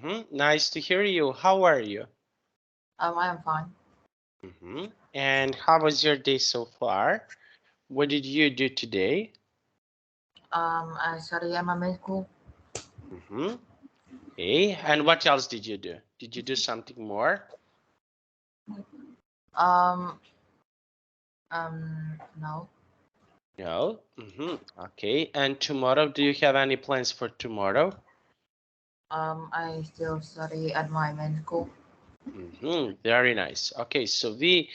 Nice to hear you. How are you? I am fine. And how was your day so far? What did you do today? I study at my main school. Okay. And what else did you do? Did you do something more? Um, no. No. Okay. And tomorrow, do you have any plans for tomorrow? I still study at my main school. Very nice. Okay, so we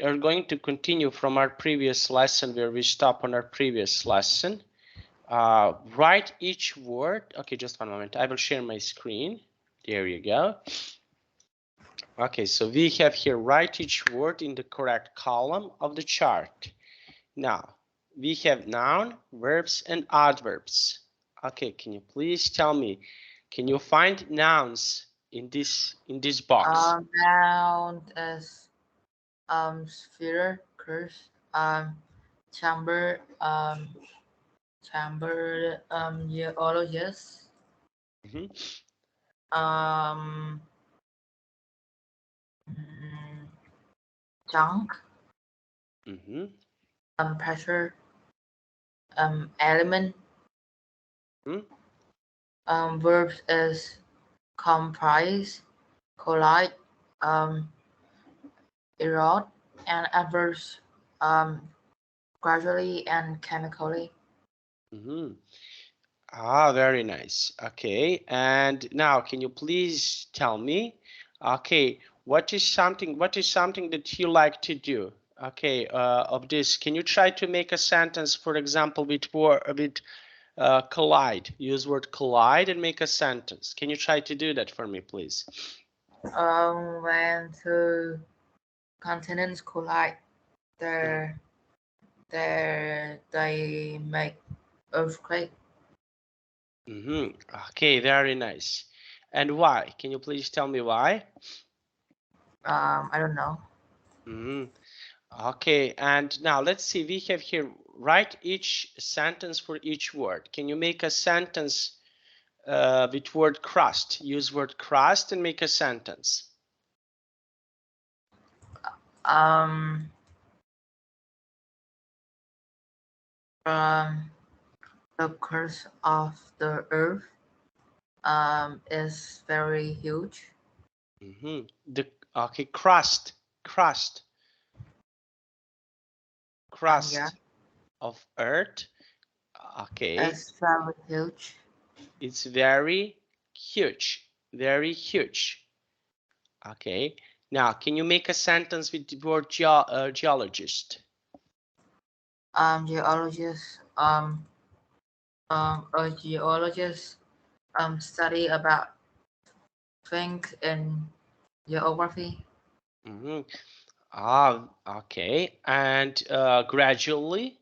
are going to continue from our previous lesson where we stopped on our previous lesson. Write each word. Okay, just one moment. I will share my screen. There you go. Okay, so we have here write each word in the correct column of the chart. Now, we have noun, verbs, and adverbs. Okay, can you please tell me, can you find nouns in this box? Noun is sphere, curse, chamber, geologist, Mhm. um, mm, junk, Mhm. pressure, element. Mhm. Verbs is comprise, collide, erode, and adverse gradually and chemically. Mhm. Very nice. Okay, and now can you please tell me, okay, what is something that you like to do? Okay, of this, can you try to make a sentence, for example, with collide? Use word collide and make a sentence. Can you try to do that for me, please? When two continents collide, they they make earthquake. Okay, very nice. And why? Can you please tell me why? I don't know. Okay, and now let's see. We have here, write each sentence for each word. Can you make a sentence with word crust? Use word crust and make a sentence. Um, um, the curse of the earth is very huge. Okay, crust, Yeah, of earth. Okay, it's very huge. it's very huge, very huge. Okay, now can you make a sentence with the word geologist? Geologists a geologist study about things in geography. Okay, and gradually.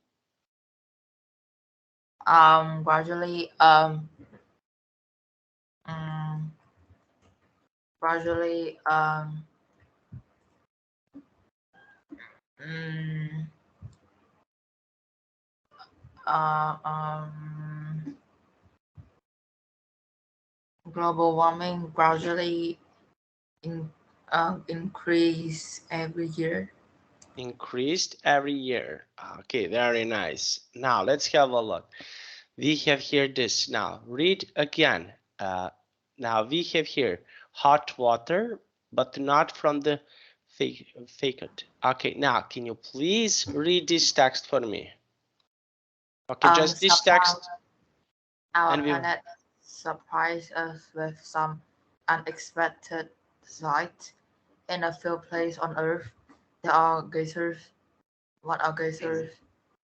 Gradually um, gradually mm, uh, global warming gradually in, increase every year. Increased every year. Okay, very nice. Now let's have a look. We have here this. Now read again. Now we have here hot water, but not from the faucet. Okay, now can you please read this text for me? Okay, just this Sometimes text, our and we. planet surprises us with some unexpected sight. In a few places on Earth, there are geysers. What are geysers?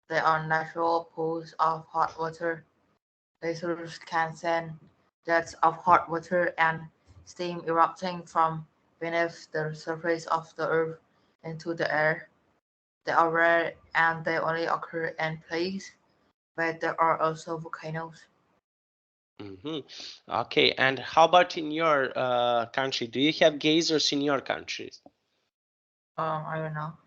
They are natural pools of hot water. Geysers can send jets of hot water and steam erupting from beneath the surface of the Earth into the air. They are rare and they only occur in places where there are also volcanoes. Okay, and how about in your country? Do you have geysers in your country? I don't know.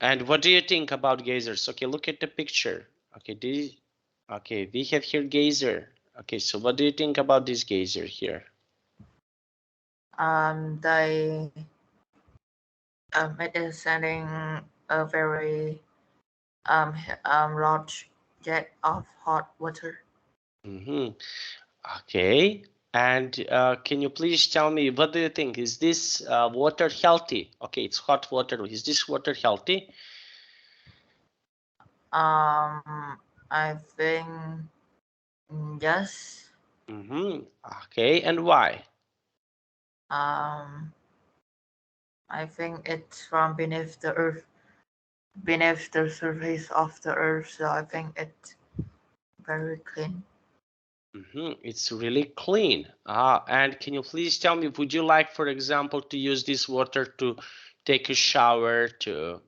And what do you think about geysers? Okay, look at the picture. Okay, we have here geyser. Okay, so what do you think about this geyser here? They it is sending a very large jet of hot water. Okay. And can you please tell me, what do you think? Is this water healthy? Okay, it's hot water. Is this water healthy? I think yes. Okay, and why? Um, I think it's from beneath the earth, beneath the surface of the earth. So I think it's very clean. It's really clean. And can you please tell me, would you like, for example, to use this water to take a shower to,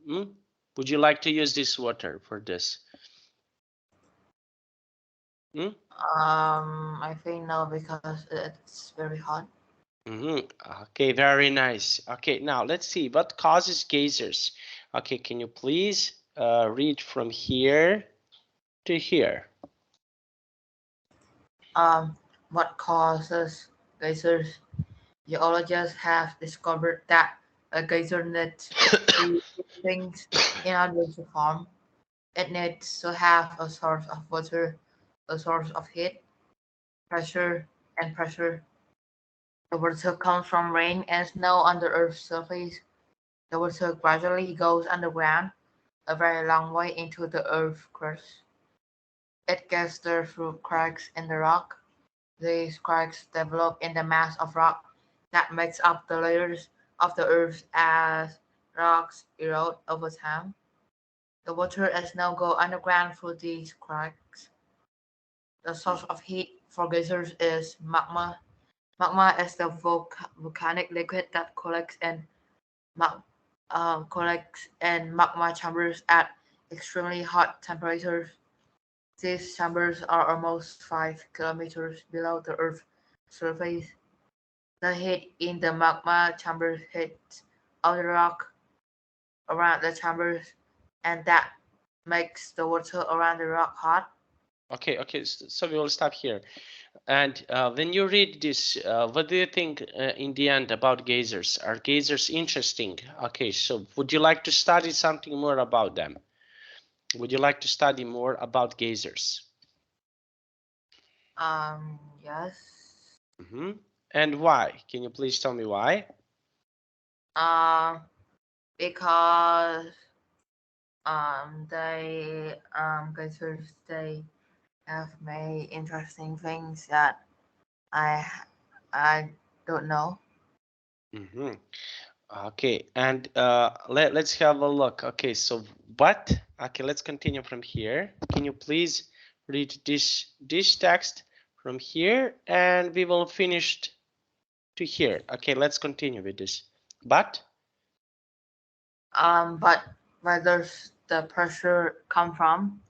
Would you like to use this water for this? I think no because it's very hot. Okay, very nice. Okay, now let's see what causes geysers. Okay, can you please read from here to here? What causes geysers? Geologists have discovered that a geyser needs three things in order to form. It needs to have a source of water, a source of heat, pressure, and pressure. The water comes from rain and snow on the Earth's surface. The water gradually goes underground, a very long way into the Earth's crust. It gets there through cracks in the rock. These cracks develop in the mass of rock that makes up the layers of the Earth as rocks erode over time. The water and snow go underground through these cracks. The source of heat for geysers is magma. Magma is the volcanic liquid that collects in magma chambers at extremely hot temperatures. These chambers are almost 5 kilometers below the Earth's surface. The heat in the magma chambers heats up the rock around the chambers, and that makes the water around the rock hot. Okay, so we will stop here. And when you read this, what do you think in the end about geysers? Are geysers interesting? Okay, so would you like to study something more about them? Would you like to study more about geysers? Yes. And why? Can you please tell me why? Um, because geysers they have many interesting things that I I don't know. Okay, and let's have a look. Okay, so what? Okay, let's continue from here. Can you please read this text from here, and we will finish to here. Okay, let's continue with this. But where does the pressure come from?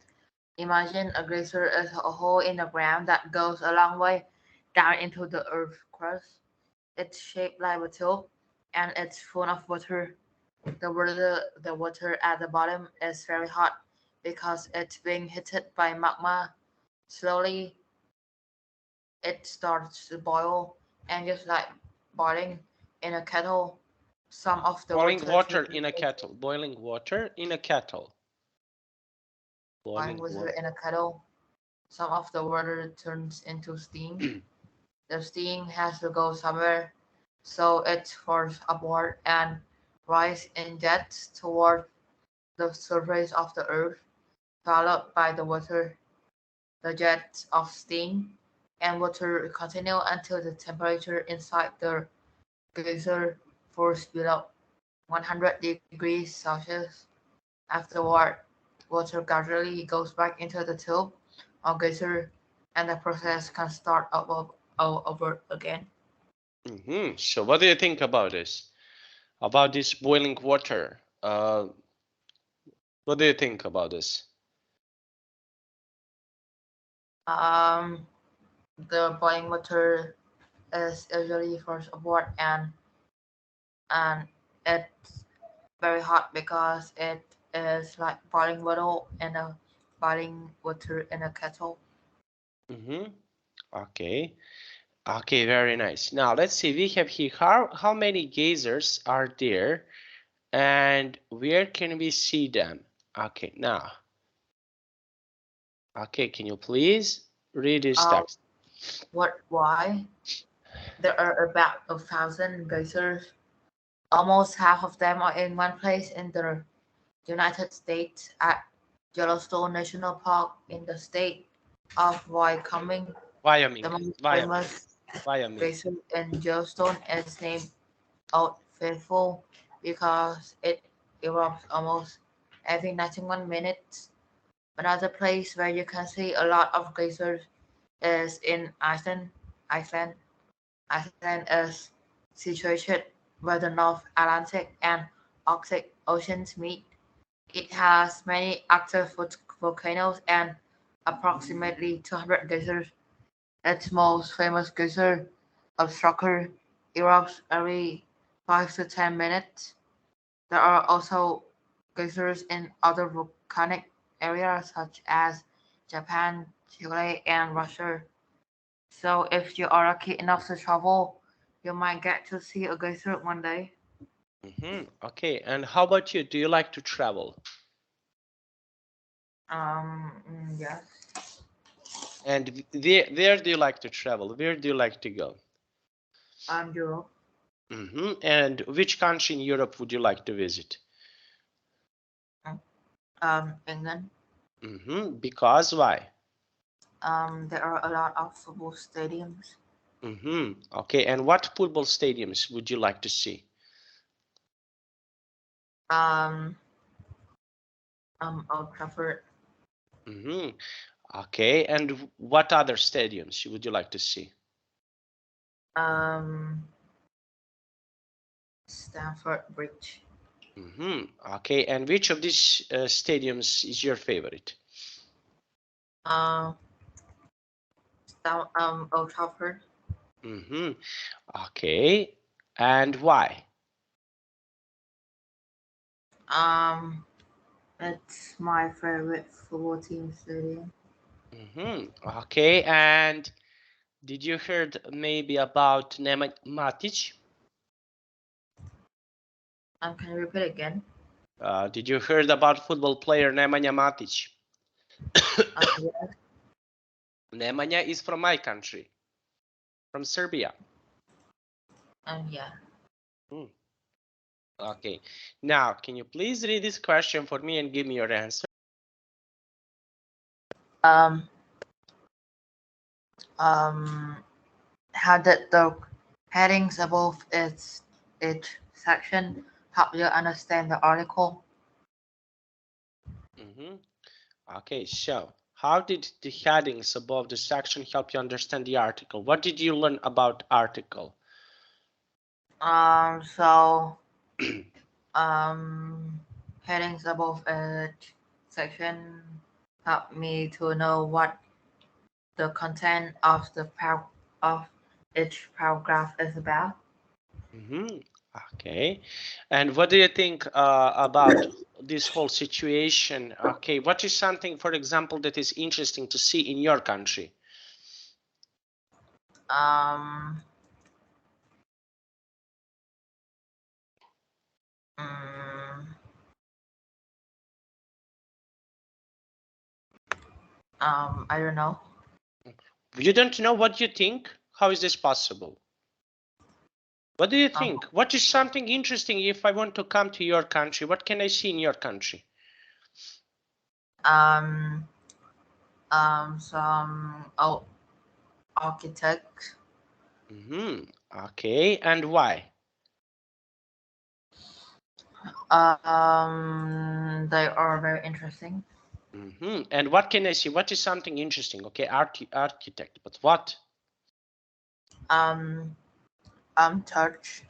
Imagine a geyser is a hole in the ground that goes a long way down into the earth's crust. It's shaped like a tube, and it's full of water. The water at the bottom is very hot because it's being heated by magma. Slowly, it starts to boil, and just like boiling in a kettle, some of the Boiling water water turns in a into kettle. Boiling water in a kettle. boiling Boiling water water. in a kettle. Some of the water turns into steam. The steam has to go somewhere, so it's forced upward and rise in jets toward the surface of the earth, followed by the water. The jets of steam and water continue until the temperature inside the geyser falls below 100 degrees Celsius. Afterward, water gradually goes back into the tube or geyser, and the process can start all over again. So what do you think about this? About this boiling water? What do you think about this? Um, the boiling water is usually forced upward and it's very hot because it is like boiling water in a kettle. Mm-hmm. Okay. Okay, very nice. Now let's see. We have here how many geysers are there, and where can we see them? Okay, now. Okay, can you please read this text? Why? There are about 1,000 geysers. Almost half of them are in one place in the United States at Yellowstone National Park in the state of Wyoming. The Wyoming, most Wyoming, famous Wyoming. geyser in Yellowstone is named Old Faithful because it erupts almost every 91 minutes. Another place where you can see a lot of geysers is in Iceland. Iceland, Iceland is situated where the North Atlantic and Arctic Oceans meet. It has many active volcanoes and approximately 200 geysers. Its most famous geyser, Obstrucker, erupts every 5 to 10 minutes. There are also geysers in other volcanic areas such as Japan, Chile, and Russia. So if you are lucky enough to travel, you might get to see a geyser one day. Okay, and how about you? Do you like to travel? Yes. And where do you like to travel? Where do you like to go? Europe. And which country in Europe would you like to visit? England. Because why? There are a lot of football stadiums. Okay, and what football stadiums would you like to see? Um, Old Trafford. Okay, and what other stadiums would you like to see? Um, Stamford Bridge. Okay, and which of these stadiums is your favorite? Um, Old Trafford. Okay, and why? Um, it's my favorite football team stadium. Okay, and did you heard maybe about Nemanja Matic? Can you repeat again? Did you heard about football player Nemanja Matic? Yes. Nemanja is from my country, from Serbia. Yeah. Okay, now can you please read this question for me and give me your answer? Um, how did the headings above each section help you understand the article? Okay, so how did the headings above the section help you understand the article? What did you learn about article? So headings above each section help me to know what the content of of each paragraph is about. Okay, and what do you think about this whole situation? Okay, what is something, for example, that is interesting to see in your country? Um, mm, I don't know. You don't know what you think? How is this possible? What do you Um, think? What is something interesting if I want to come to your country? What can I see in your country? um, some architects. Okay, and why? They are very interesting. And what can I see? What is something interesting? Okay, architect, but what? Um, Church.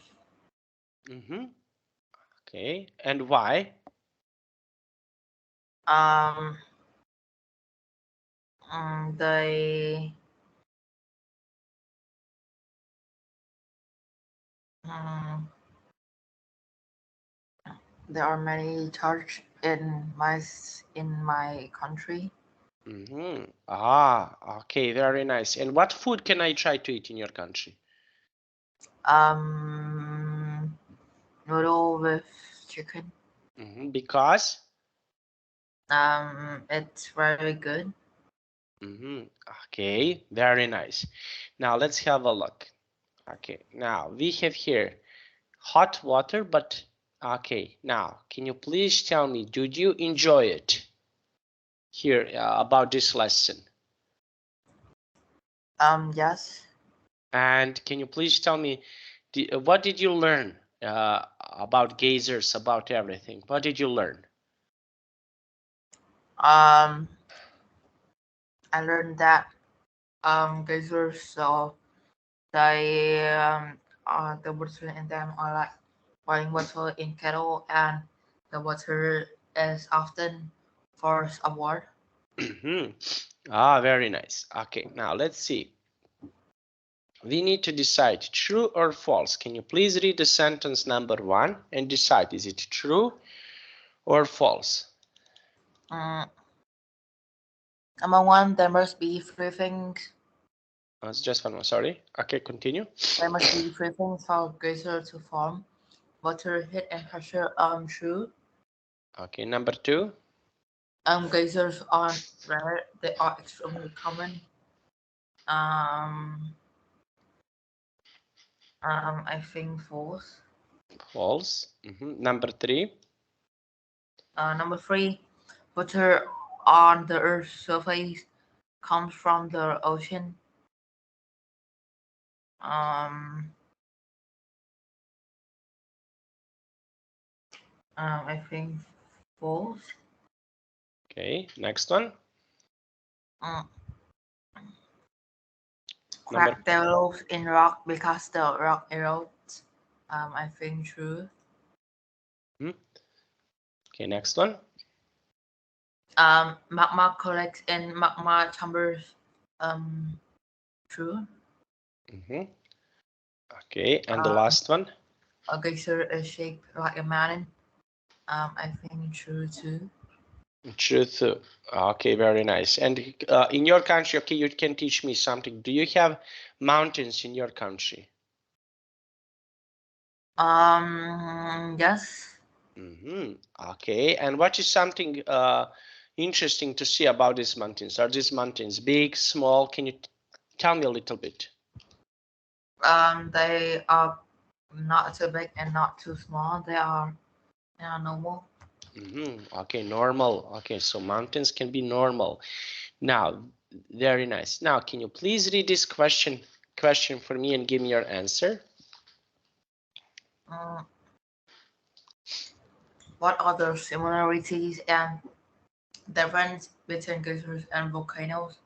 Okay, and why? Um, they um, there are many church in my country. Okay, very nice. And what food can I try to eat in your country? Noodle with chicken. Because? It's very good. Okay, very nice. Now let's have a look. Okay, now we have here hot water, but okay, now can you please tell me, did you enjoy it here about this lesson? Yes. And can you please tell me, what did you learn about geysers, about everything? What did you learn? I learned that geysers, so the water in them are like boiling water in kettle, and the water is often forced upward. Very nice. Okay, now let's see. We need to decide true or false. Can you please read the sentence number 1 and decide, is it true or false? Number one, there must be three things. It's just one more, sorry. Okay, continue. There must be three things for geyser to form: water, heat, and pressure. True. Okay, number 2. Geysers aren't rare; they are extremely common. Um, I think false. False. Number 3. Number three, water on the Earth's surface comes from the ocean. Um, I think false. Okay, next one. Mm, Number Crack develops in rock because the rock erodes. I think true. Okay, next one. Magma collects in magma chambers. True. Okay, and the last one. A geyser is shaped like a mountain. I think true too. Truth. Okay, very nice. And in your country, okay, you can teach me something. Do you have mountains in your country? Yes. Okay, and what is something interesting to see about these mountains? Are these mountains big, small? Can you tell me a little bit? They are not too big and not too small. They are normal. Okay, normal. Okay, so mountains can be normal. Now, very nice. Now, can you please read this question for me and give me your answer? What are the similarities and difference between geysers and volcanoes?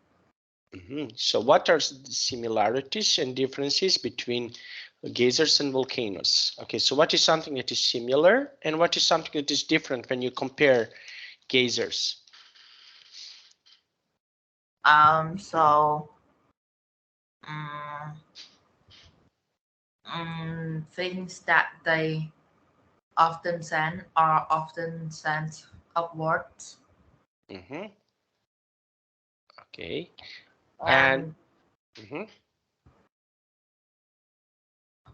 So what are the similarities and differences between geysers and volcanoes? Okay, so what is something that is similar and what is something that is different when you compare geysers? So things that they often send are often sent upwards. Okay, and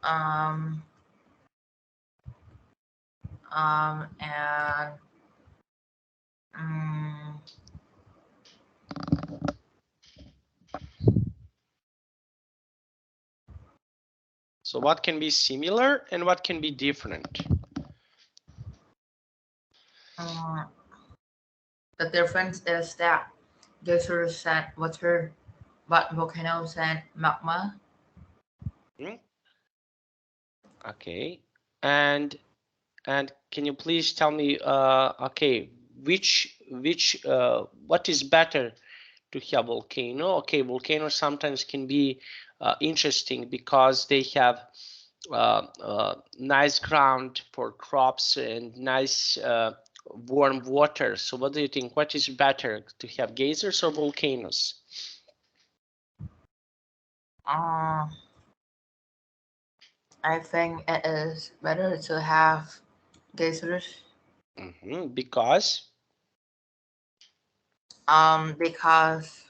And um, and so what can be similar and what can be different? the difference is that geysers send water, but volcanoes send magma. Okay, and can you please tell me, okay, what is better to have volcano? Okay, volcanoes sometimes can be interesting because they have nice ground for crops and nice warm water. So what do you think? What is better, to have geysers or volcanoes? I think it is better to have geysers. Because Because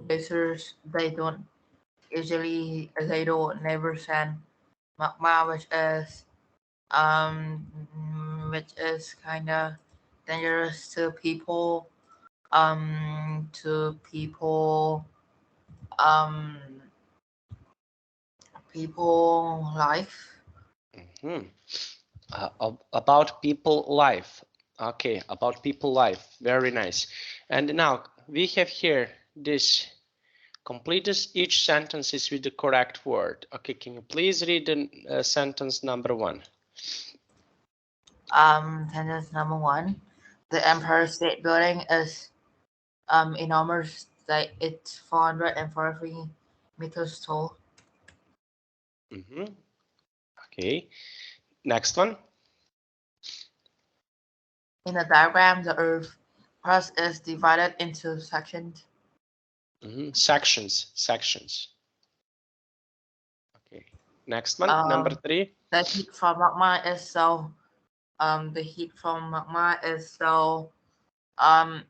geysers they don't never send magma, which is kind of dangerous to people. To people, um, people life. Mhm. About people life. Okay, about people life. Very nice. And now we have here this. Complete each sentences with the correct word. Okay, can you please read the sentence number 1? Sentence number one: the Empire State Building is enormous. That it's 443 meters tall. Okay, next one. In the diagram, the Earth crust is divided into sections. Sections. Okay, next one, number Um, 3. the heat from magma is so the heat from magma is so um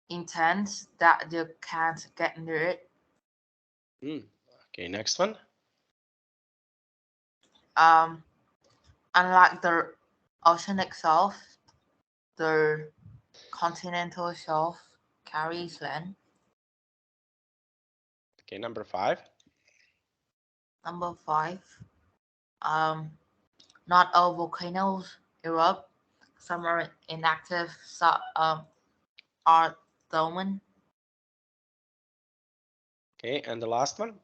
intense that you can't get near it. Okay, next one. Um, Unlike the ocean itself, the continental shelf carries land. Okay, number 5. Number five, um, not all volcanoes erupt. Some are inactive, some are dormant. Okay, and the last one.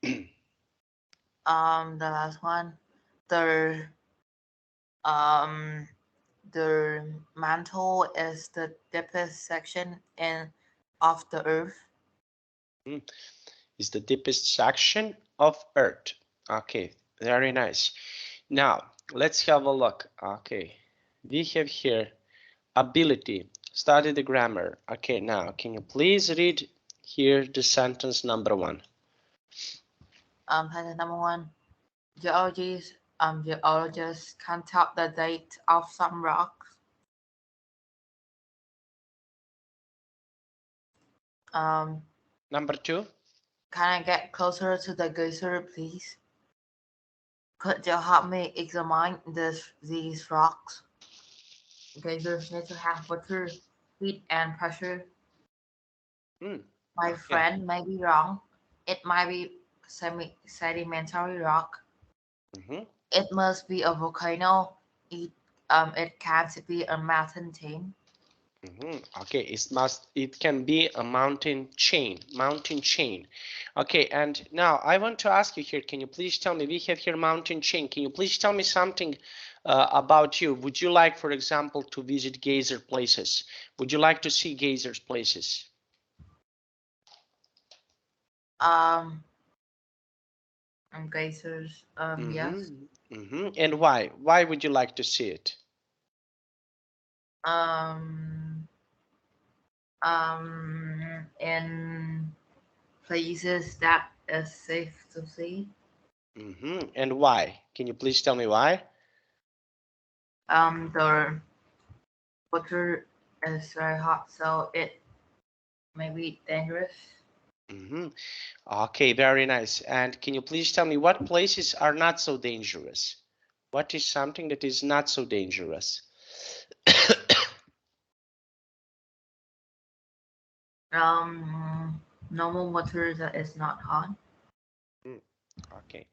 The last one, the um, the mantle is the deepest section of the earth. Is the deepest section of Earth. Okay, very nice. Now let's have a look. Okay, we have here ability. Study the grammar. Okay, now can you please read here the sentence number 1? Sentence number one: geologists can tell the date of some rocks. Um, Number 2. can I get closer to the geyser, please? Could you help me examine these rocks? Geysers need to have water, heat, and pressure. My Okay. friend may be wrong. It might be sedimentary rock. It must be a volcano. It can't be a mountain chain. Okay, it can be a mountain chain. Okay, and now I want to ask you here, can you please tell me, we have here mountain chain. Can you please tell me something about you? Would you like, for example, to visit geyser places? Would you like to see geysers places? Um, and geysers. Yes. And why? Why would you like to see it? Um, in places that is safe to see. And why? Can you please tell me why? The water is very hot, so it may be dangerous. Okay, very nice. And can you please tell me what places are not so dangerous? What is something that is not so dangerous? Normal water that is not hot. Okay.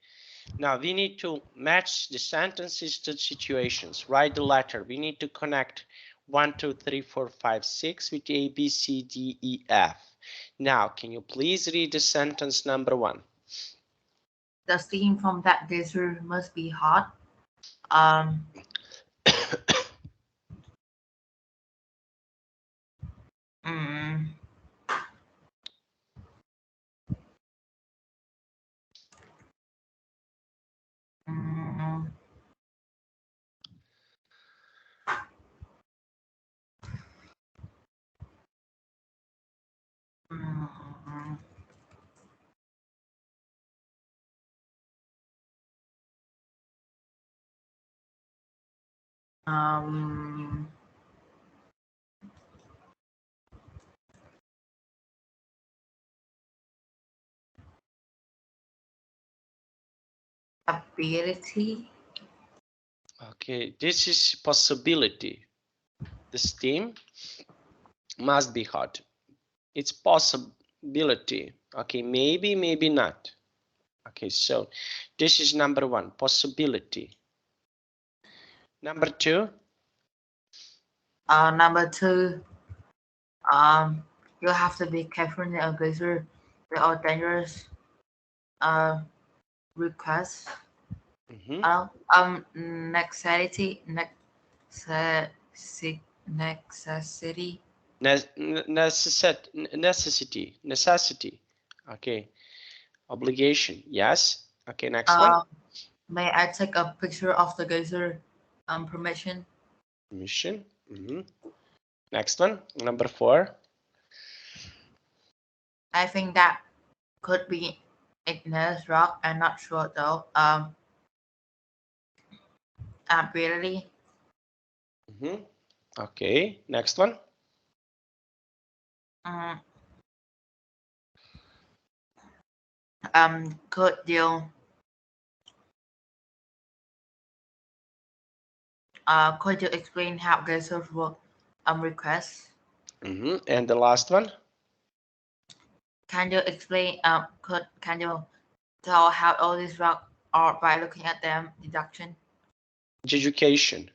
Now we need to match the sentences to situations. Write the letter. We need to connect 1, 2, 3, 4, 5, 6 with A, B, C, D, E, F. Now, can you please read the sentence number 1? The steam from that geyser must be hot. Um, mm, mm, mm, um, ability. Okay, this is possibility. The steam must be hot. It's possibility. Okay, maybe, maybe not. Okay, so this is number one, possibility. Number two. Number two, you have to be careful in a geyser. They are dangerous. Request. Necessity. Necessity. Necessity. Okay, obligation. Yes. Okay, next one. May I take a picture of the geyser? Permission. Permission. Next one, number four. I think that could be igneous rock. I'm not sure though. Ability. Okay, next one. Could you explain how geysers work? Request. And the last one. Can you explain? Can you tell how all these rocks are by looking at them? Deduction. Education.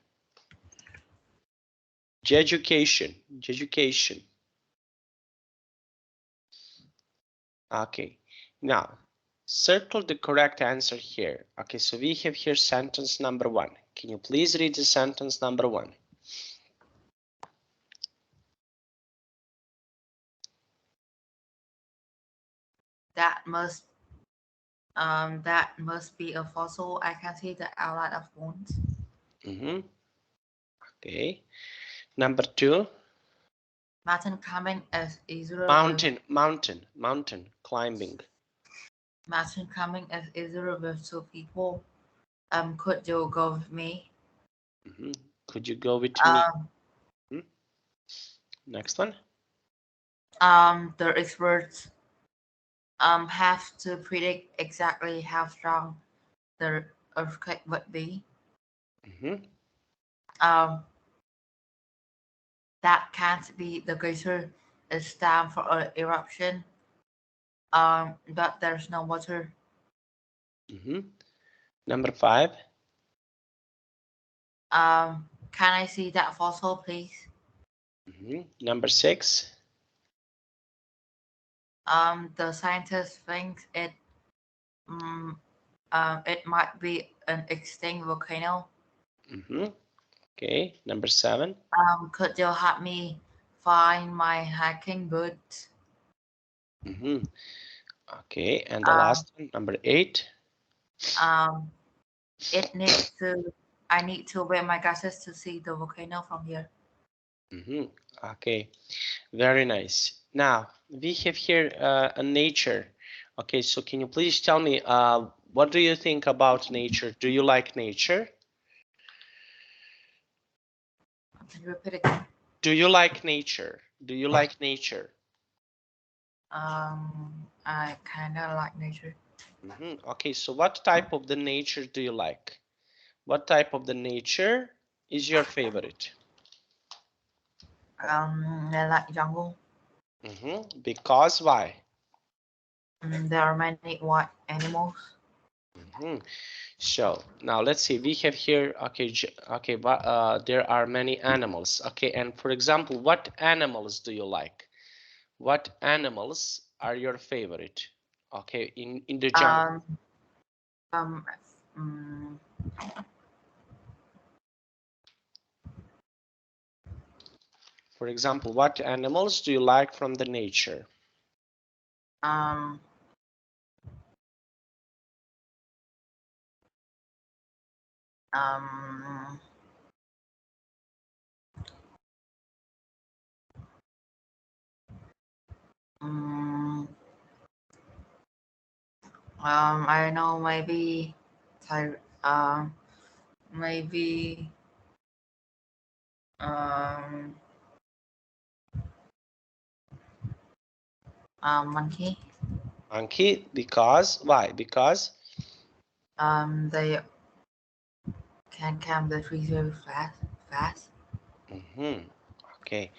Education. Okay, now circle the correct answer here. Okay, so we have here sentence number one. Can you please read the sentence number one? That must be a fossil. I can see the outline of bones. Okay. Number two. Mountain climbing is easier. Mountain climbing. Mountain climbing is easier with two people. Could you go with me? Could you go with me? Next one. The experts have to predict exactly how strong the earthquake would be. That can't be the geyser. It's time for an eruption. But there's no water. Number five. Can I see that fossil, please? Number six. The scientist thinks it might be an extinct volcano. Okay, number seven. Could you help me find my hiking boots? Okay, and the last one, number eight. I need to wear my glasses to see the volcano from here. Okay, very nice. Now we have here a nature. Okay, so can you please tell me what do you think about nature? Do you like nature? Can you repeat again? Do you like nature? Do you like nature? I kind of like nature. Okay, so what type of the nature do you like? What type of the nature is your favorite? I like jungle. Because why? There are many white animals. So now let's see. We have here. Okay. There are many animals. Okay, and for example, what animals do you like? What animals are your favorite? Okay, in the jungle. For example, what animals do you like from the nature? I don't know, maybe maybe monkey. Monkey, because why? Because They can climb the trees very fast. Okay,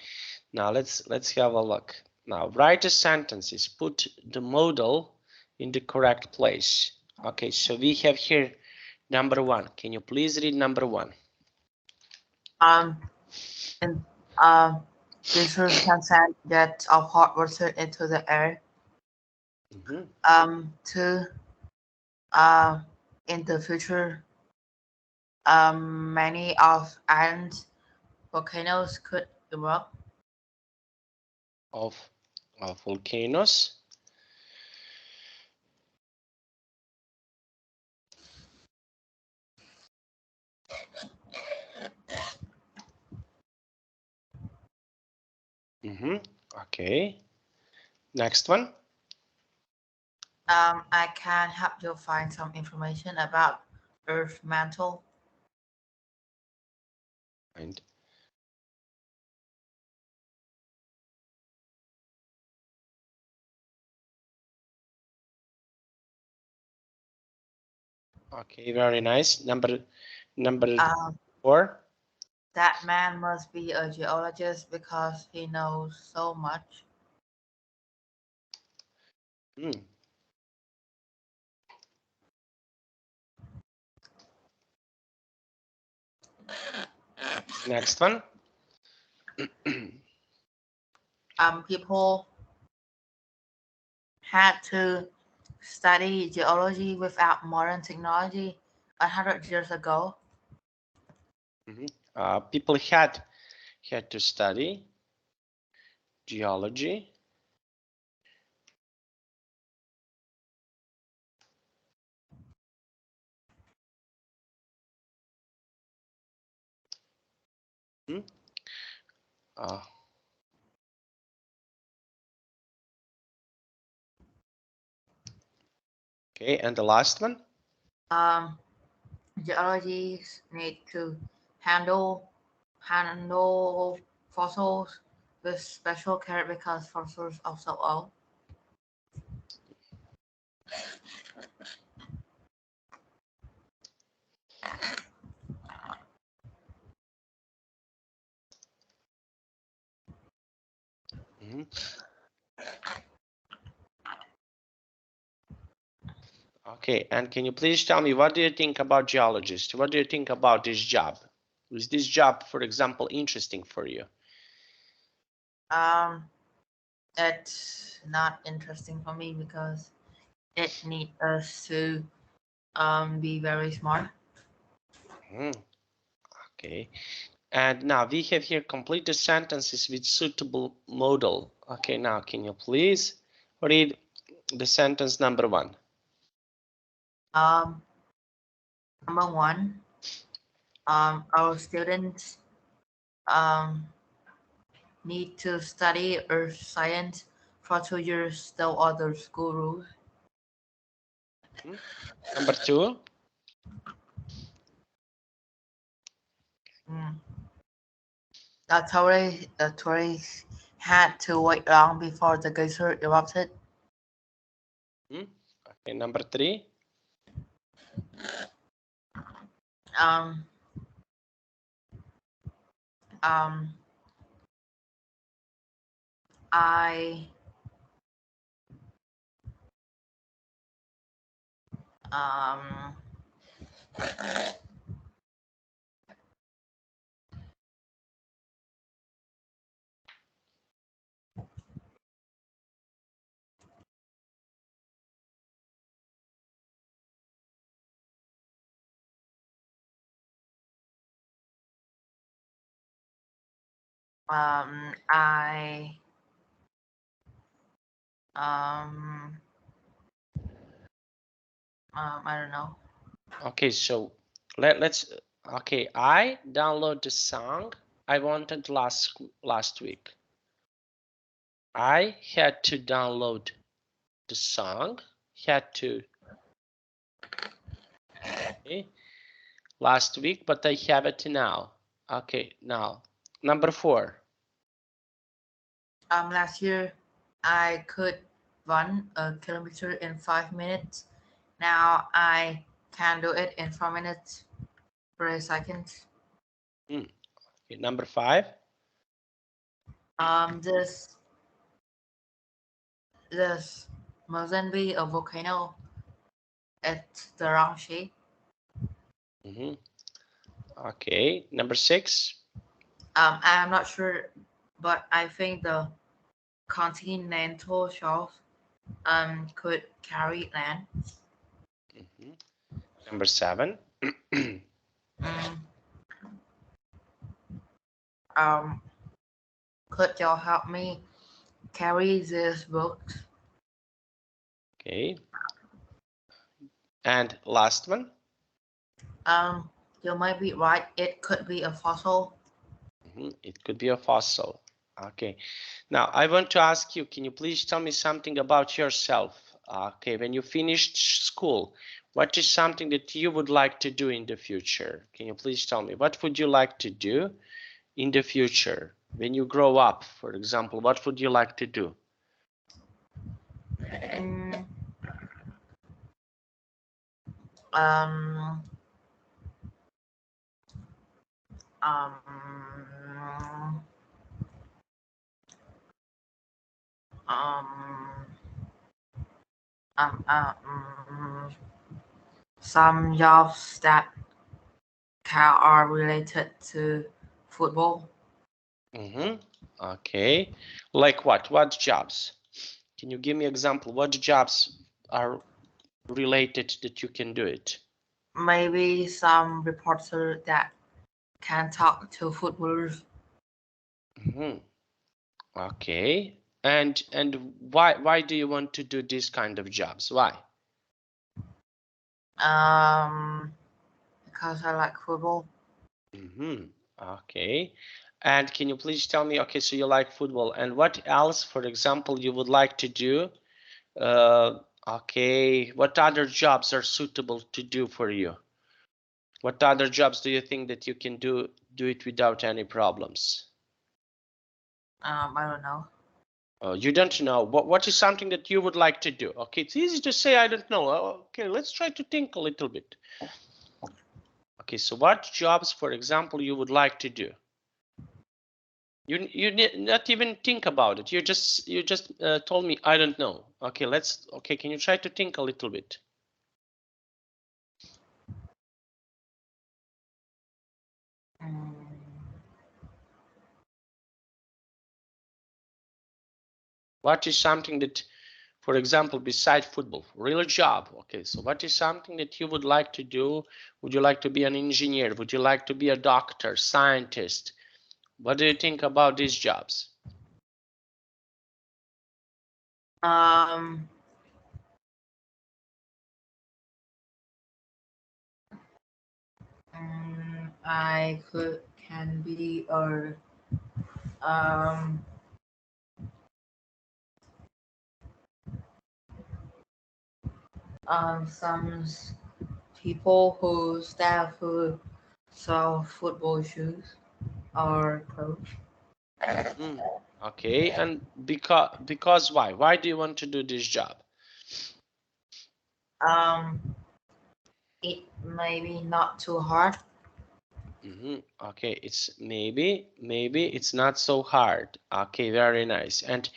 now let's have a look. Now write the sentences, put the modal in the correct place. Okay, so we have here number one. Can you please read number one? And geysers can send jets of hot water into the air. Two, in the future, many of islands volcanoes could erupt. Of volcanoes. Okay. Next one. I can help you find some information about Earth mantle. And okay, very nice. Number four. That man must be a geologist because he knows so much. Next one. People had to study geology without modern technology 100 years ago. People had to study geology okay, and the last one. Geologists need to handle fossils with special care because fossils are so old. Okay, and can you please tell me, what do you think about geologists? What do you think about this job? Is this job, for example, interesting for you? It's not interesting for me because it needs us to be very smart. Okay, and now we have here complete the sentences with suitable modal. Okay, now can you please read the sentence number one? Number one, our students need to study earth science for 2 years, still other school rules. Number two. The tourists had to wait long before the geyser erupted. Okay, number three. Um, I um, I I don't know. Okay, so let's okay, I download the song I wanted last week. I had to download the song, okay, last week, but I have it now. Okay, now number four. Last year I could run a kilometer in 5 minutes. Now I can do it in 4 minutes, 3 seconds. Okay, number 5. This mustn't be a volcano. It's the wrong shape. Okay, number 6. I'm not sure, but I think the continental shelf could carry land. Number 7. Could you help me carry these books? Okay. And last one. You might be right. It could be a fossil. It could be a fossil. Okay. Now I want to ask you, can you please tell me something about yourself? Okay, when you finished school, what is something that you would like to do in the future? Can you please tell me, what would you like to do in the future when you grow up? For example, what would you like to do? Some jobs that are related to football. Okay, like what? What jobs? Can you give me example? What jobs are related that you can do it? Maybe some reporter that can talk to footballers. Okay, and why do you want to do this kind of jobs? Why? Because I like football. Okay, and can you please tell me? Okay, so you like football, and what else, for example, you would like to do? Okay, what other jobs are suitable to do for you? What other jobs do you think that you can do it without any problems? I don't know. You don't know. What is something that you would like to do? Okay, it's easy to say I don't know. Okay, let's try to think a little bit. Okay, so what jobs, for example, you would like to do? You not even think about it. You just told me I don't know. Okay, okay, can you try to think a little bit? What is something that, for example, beside football, real job? Okay, so what is something that you would like to do? Would you like to be an engineer? Would you like to be a doctor, scientist? What do you think about these jobs? I can be a some people who staff who sell football shoes or clothes. Okay, and because why? Why do you want to do this job? It may be not too hard. Okay, it's maybe it's not so hard. Okay, very nice. And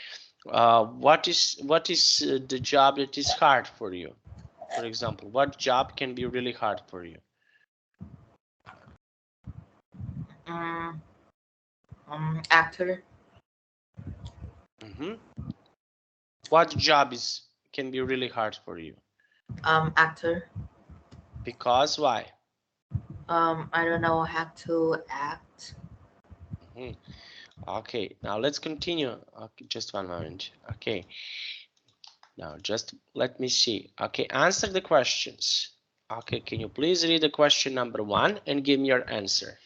what is the job that is hard for you? For example, what job can be really hard for you? Actor. What job can be really hard for you? Actor. Because why? I don't know how to act. Okay, now let's continue. Okay, just one moment. Okay, now just let me see. Okay, answer the questions. Okay, can you please read the question number 1 and give me your answer?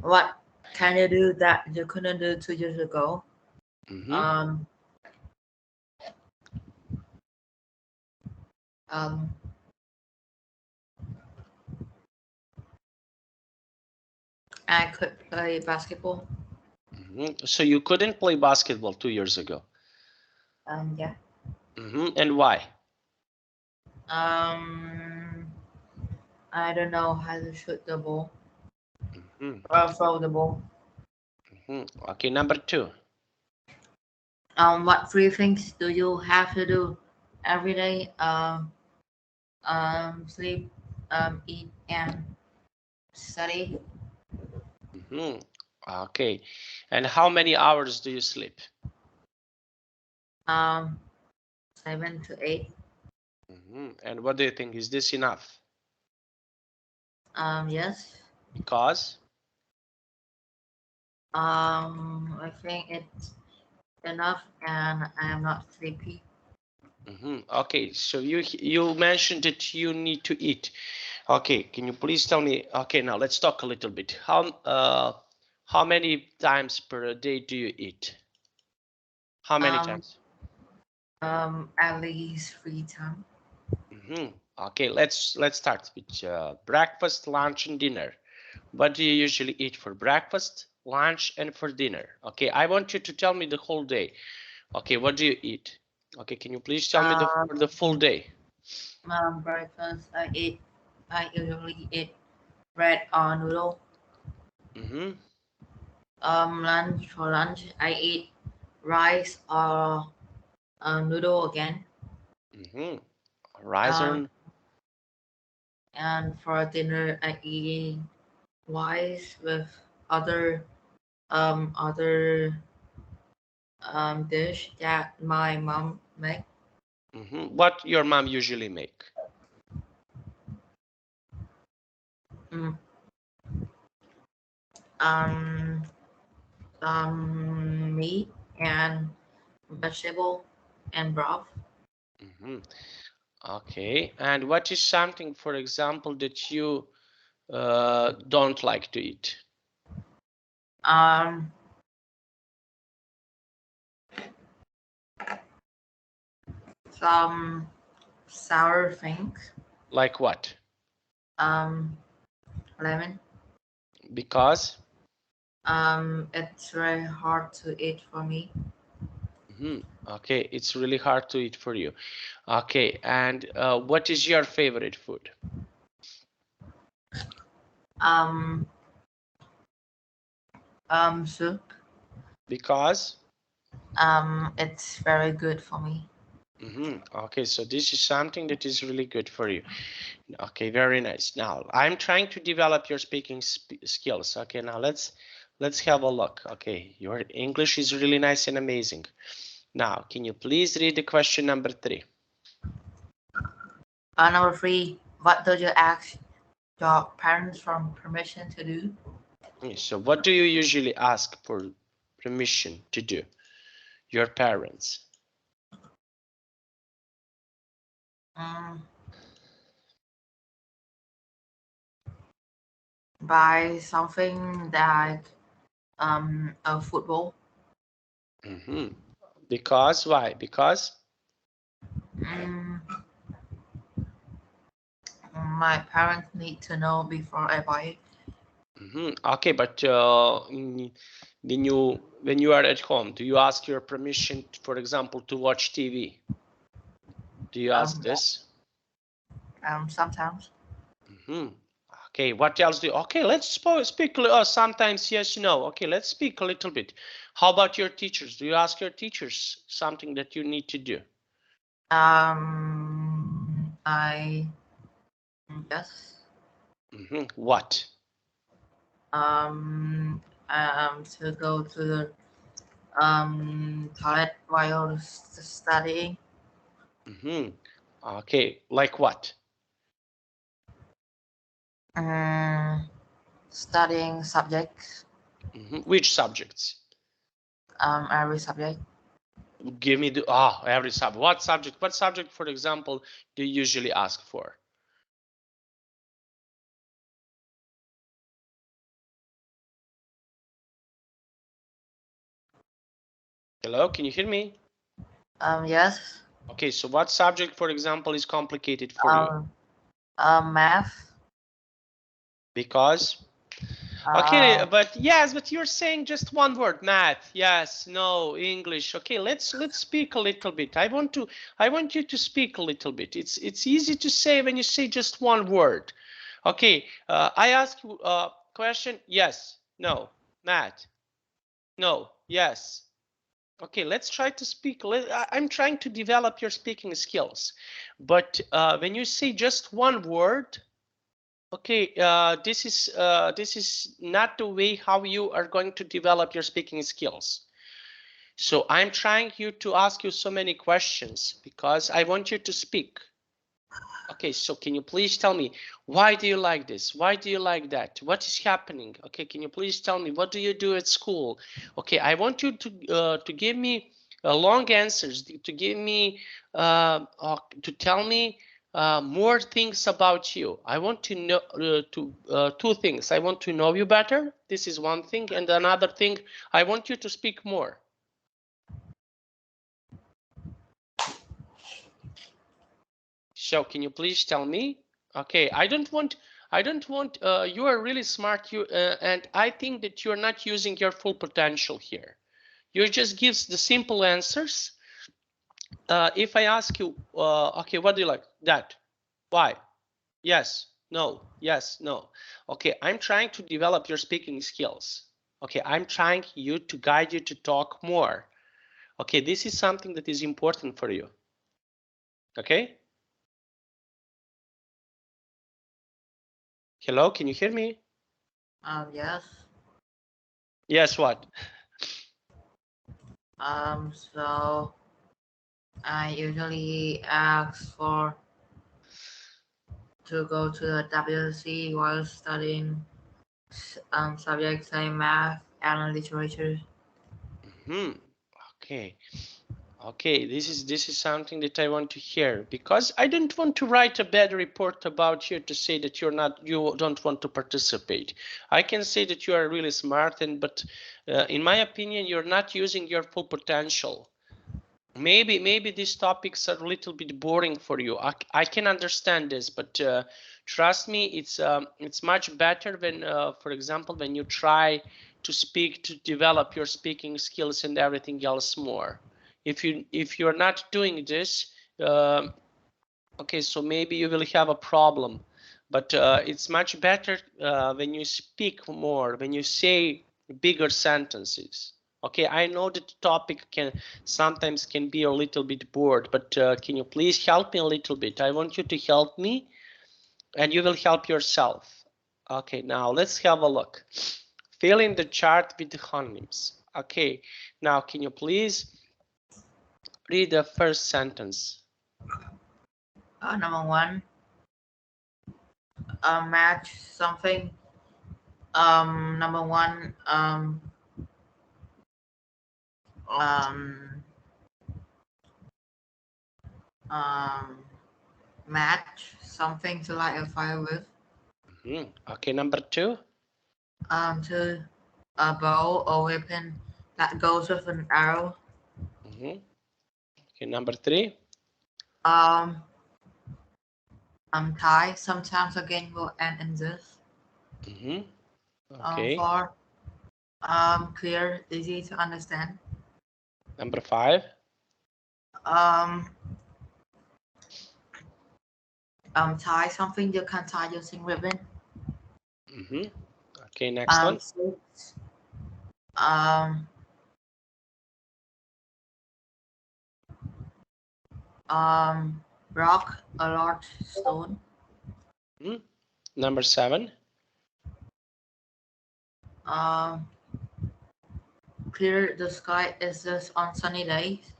What can you do that you couldn't do 2 years ago? I could play basketball. So you couldn't play basketball 2 years ago? Yeah. And why? I don't know how to shoot the ball Mm-hmm. or throw the ball. Mm-hmm. Okay, number 2. What three things do you have to do every day? Sleep, eat, and study. Mm-hmm. Okay, and how many hours do you sleep? Um, 7 to 8. Mm-hmm. And what do you think? Is this enough? Yes. Because I think it's enough, and I am not sleepy. okay, so you mentioned that you need to eat. Okay, can you please tell me? Okay, now let's talk a little bit. How many times per day do you eat? How many Um, times? at least 3 times. Okay, let's start with breakfast, lunch, and dinner. What do you usually eat for breakfast, lunch, and for dinner? Okay, I want you to tell me the whole day. Okay, what do you eat? Okay, can you please tell me Um, for the full day? breakfast I usually eat bread or noodle. Mm-hmm. Lunch for lunch I eat rice or noodle again. Mm-hmm. Rice Um, or and for dinner I eat rice with other other dish that my mom make. what your mom usually make? Mm. Um, meat and vegetable and broth. Mm-hmm. Okay, and what is something, for example, that you don't like to eat? Um, some sour things. Like what? Um, lemon. Because? It's very hard to eat for me. Okay, it's really hard to eat for you. Okay, and what is your favorite food? Um, soup. Because? It's very good for me. Okay, so this is something that is really good for you. Okay, very nice. Now I'm trying to develop your speaking skills. Okay, now let's have a look. Okay, your English is really nice and amazing. Now, can you please read the question number 3? Number three. What do you ask your parents for permission to do? So what do you usually ask for permission to do? Your parents. Um, buy something like a football. Because why? Because Mm, my parents need to know before I buy it. okay, but when you are at home, do you ask your permission, for example, to watch TV? Do you ask Yeah, this? sometimes. Okay, what else do you? Okay, let's speak. Sometimes yes, no. Okay, let's speak a little bit. How about your teachers? Do you ask your teachers something that you need to do? I yes. What? To go to the toilet while studying. Okay, like what? Um, Studying subjects. Which subjects? Every subject. Give me the every subject. What subject? What subject, for example, do you usually ask for? Hello, can you hear me? Yes. Okay, so what subject, for example, is complicated for you? Math. Because okay, Uh, but yes, but you're saying just one word, math. Yes, no, English. Okay, let's speak a little bit. I want you to speak a little bit. It's easy to say when you say just one word. Okay, I ask you a question. Yes, no. Matt, no, yes. Okay, let's try to speak. I'm trying to develop your speaking skills. But when you say just one word, okay, this is not the way how you are going to develop your speaking skills. So I'm trying you to ask you so many questions because I want you to speak. Okay, so can you please tell me, why do you like this? Why do you like that? What is happening? Okay, can you please tell me, what do you do at school? Okay, I want you to give me long answers, to give me to tell me more things about you. I want to know two things. I want to know you better. This is one thing, and another thing, I want you to speak more. So can you please tell me? Okay, I don't want, you are really smart, and I think that you're not using your full potential here. You just gives the simple answers. If I ask you, okay, what do you like? That. Why? Yes, no, yes, no. Okay, I'm trying to develop your speaking skills. Okay, I'm trying you to guide you to talk more. Okay, this is something that is important for you. Okay? Hello, can you hear me? Yes. Yes, what? So I usually ask for to go to the WC while studying subjects like math and literature. Okay. Okay, this is something that I want to hear, because I don't want to write a bad report about you to say that you don't want to participate. I can say that you are really smart, but in my opinion, you're not using your full potential. Maybe these topics are a little bit boring for you. I can understand this, but trust me, it's much better when, for example, when you try to speak, to develop your speaking skills and everything else more. If you're not doing this, okay, so maybe you will have a problem. But it's much better when you speak more, when you say bigger sentences. Okay, I know that the topic sometimes can be a little bit bored, but can you please help me a little bit? I want you to help me, and you will help yourself. Okay, now let's have a look. Fill in the chart with the homonyms. Okay, now can you please read the first sentence? Number one, match something. Number one, um, um, match something to light a fire with. Okay, number two. To a bow or weapon that goes with an arrow. Okay, number three. Um, tie. Sometimes again will end in this. Okay. Four. Clear, easy to understand. Number five. Tie something you can tie using ribbon. Okay, next one. Six. Rock, a large stone. Number seven. Clear the sky is this on sunny days.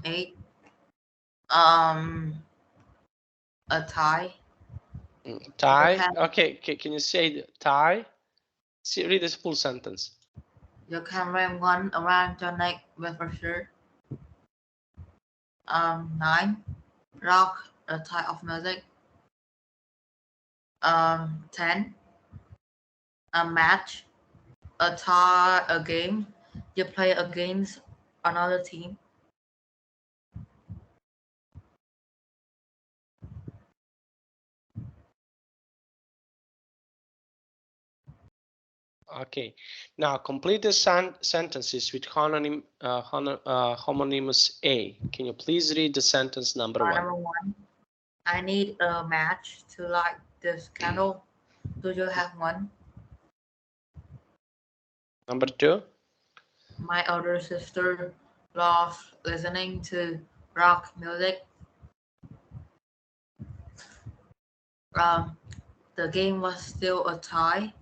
Eight. A tie. Tie. Okay, can you say tie? See, read this full sentence. You can wear one around your neck with a shirt. Nine. Rock, a type of music. 10. A match, a game. You play against another team. Okay, now complete the sentences with homonymous A. Can you please read the sentence number one? Number one. I need a match to light this candle. Do you have one? Number 2. My older sister loves listening to rock music. Um, the game was still a tie,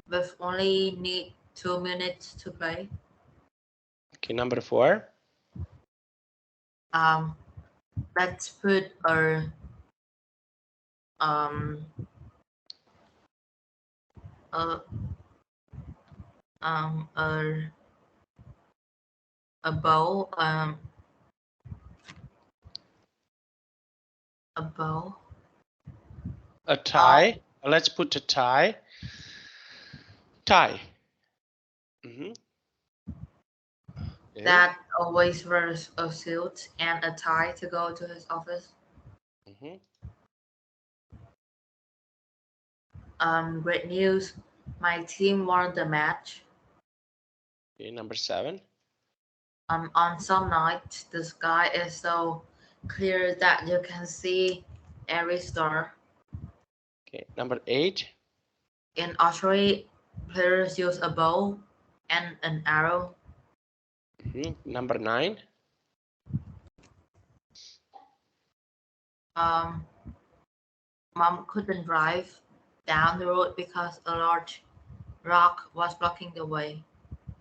with only need 2 minutes to play. Okay, number 4. Let's put um a um a a bow a bow A tie. Let's put a tie. Tie. Okay. that always wears a suit and a tie to go to his office. Great news. My team won the match. Okay, number 7. On some nights, the sky is so clear that you can see every star. Okay, number 8. In archery, players use a bow and an arrow. Number 9. Mom couldn't drive down the road because a large rock was blocking the way.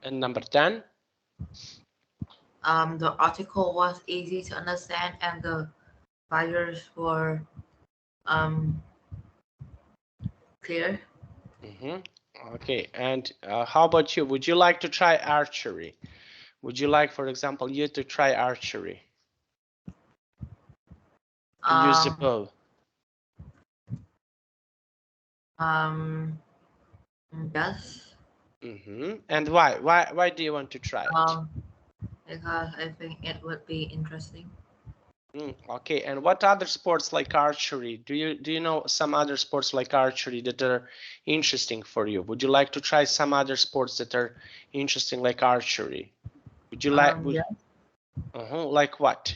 And number 10. The article was easy to understand and the figures were clear. Okay, and how about you? Would you like to try archery? Would you like, for example, you to try archery? And use the bow. Yes. And why? Why do you want to try it? Because I think it would be interesting. Okay, and what other sports like archery? Do you know some other sports like archery that are interesting for you? Would you like to try some other sports that are interesting like archery? Would you like? Yeah. Like what?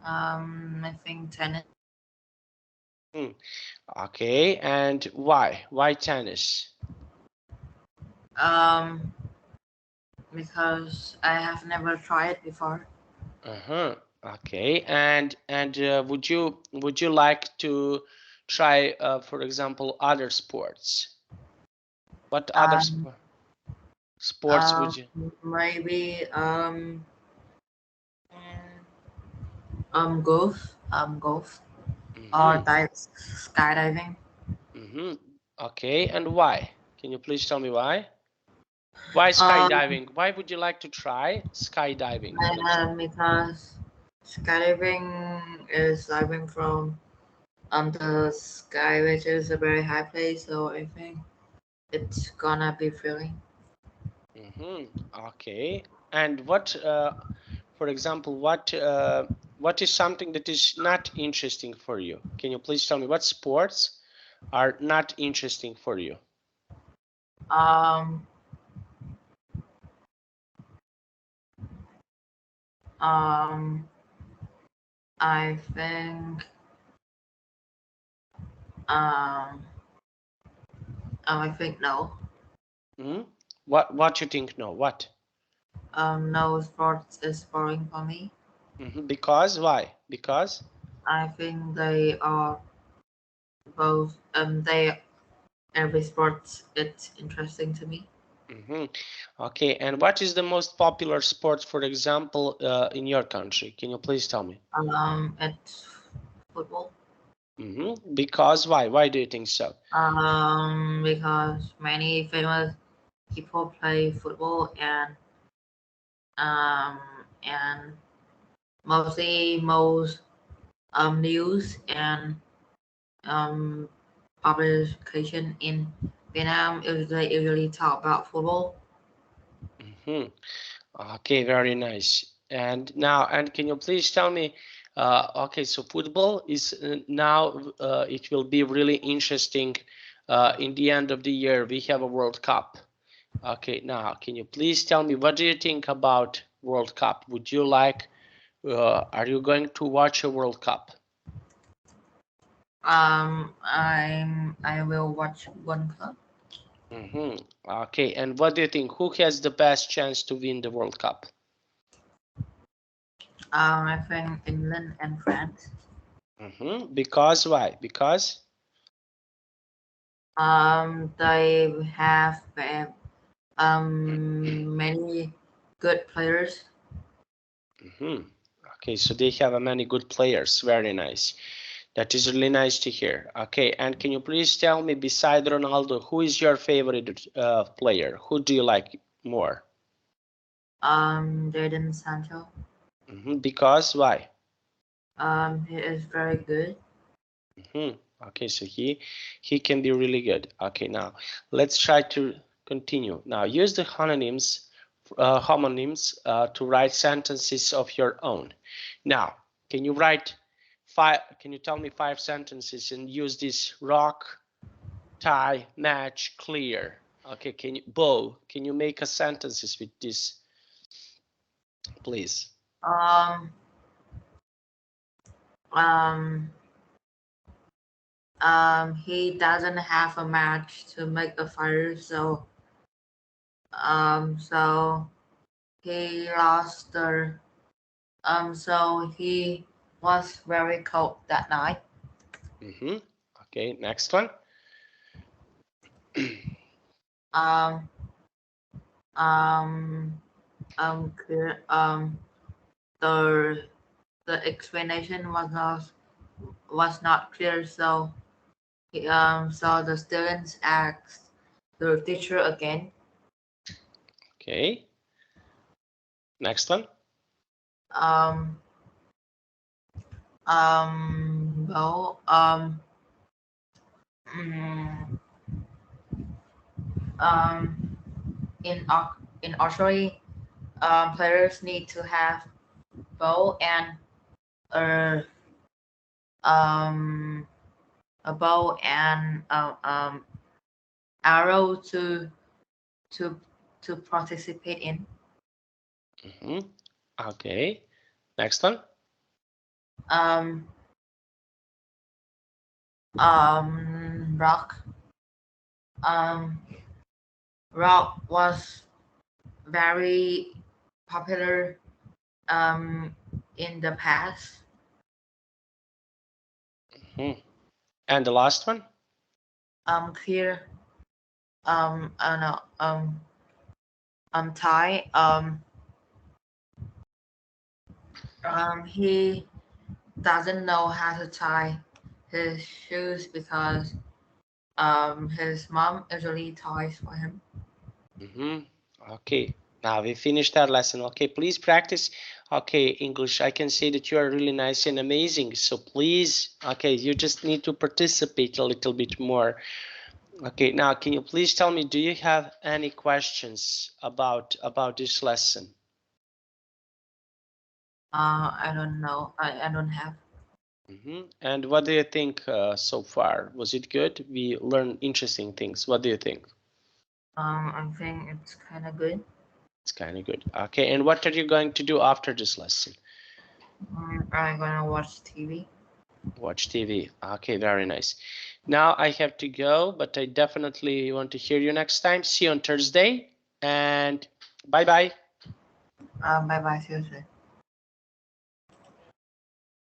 I think tennis. Okay, and why? Why tennis? Because I have never tried it before. Okay, and would you like to try, for example, other sports? What other sports would you? Maybe golf, or skydiving. Okay, and why? Can you please tell me why? Why skydiving? Why would you like to try skydiving? Because skydiving is diving from the sky, which is a very high place. So I think it's gonna be thrilling. Okay, and what, for example, what is something that is not interesting for you? Can you please tell me what sports are not interesting for you? I think I think no. What you think? No, what? No sports is boring for me. Because why? Because I think they are both they every sport it's interesting to me. Okay, and what is the most popular sport, for example, in your country? Can you please tell me? It's football. Because why? Why do you think so? Because many famous people play football and mostly most news and publication in Vietnam usually talk about football. Okay, very nice. And now, and can you please tell me, okay, so football is now, it will be really interesting in the end of the year. We have a World Cup. Okay, now, can you please tell me, what do you think about World Cup? Would you like, are you going to watch a World Cup? I will watch one club. Okay, and what do you think? Who has the best chance to win the World Cup? I think England and France. Because why? Because They have many good players. Okay, so they have many good players. Very nice. That is really nice to hear. Okay, and can you please tell me, beside Ronaldo, who is your favorite player? Who do you like more? Jadon Sancho. Because why? He is very good. Okay, so he can be really good. Okay, now let's try to continue. Now use the homonyms to write sentences of your own. Now, can you write five? Can you tell me 5 sentences and use this rock, tie, match, clear? Okay, can you bow? Can you make a sentences with this, please? Um, he doesn't have a match to make a fire, so so he lost the so he was very cold that night. Okay, next one. Um, clear, the explanation was not clear, so so the students asked the teacher again. Okay, next one. Um, well, mm, um, in archery, players need to have bow and uh, um, a bow and arrow to to participate in. Okay, next one. Um, rock. Um, rock was very popular in the past. And the last one. Clear. I don't know. Thai. He doesn't know how to tie his shoes because his mom usually ties for him. Okay, now we finished that lesson. Okay, please practice. Okay, English, I can say that you are really nice and amazing. So please, okay, you just need to participate a little bit more. Okay, now can you please tell me, do you have any questions about this lesson? I don't know. I don't have. And what do you think so far? Was it good? We learned interesting things. What do you think? I think it's kind of good. It's kind of good. Okay, and what are you going to do after this lesson? I'm gonna watch TV. Watch TV. Okay, very nice. Now I have to go, but I definitely want to hear you next time. See you on Thursday, and bye bye. Bye bye, Susan.